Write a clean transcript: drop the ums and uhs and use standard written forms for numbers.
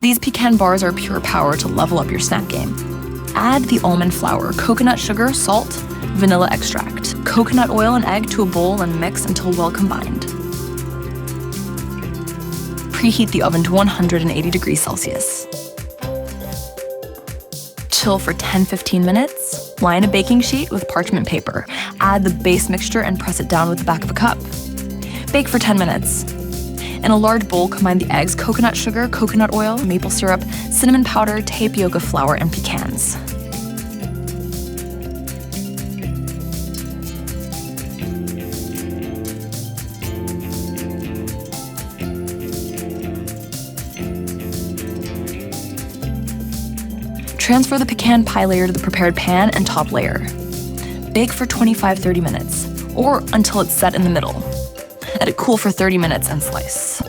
These pecan bars are pure power to level up your snack game. Add the almond flour, coconut sugar, salt, vanilla extract, coconut oil, and egg to a bowl and mix until well combined. Preheat the oven to 180 degrees Celsius. Chill for 10-15 minutes. Line a baking sheet with parchment paper. Add the base mixture and press it down with the back of a cup. Bake for 10 minutes. In a large bowl, combine the eggs, coconut sugar, coconut oil, maple syrup, cinnamon powder, tapioca flour, and pecans. Transfer the pecan pie layer to the prepared pan and top layer. Bake for 25-30 minutes, or until it's set in the middle. Let it cool for 30 minutes and slice.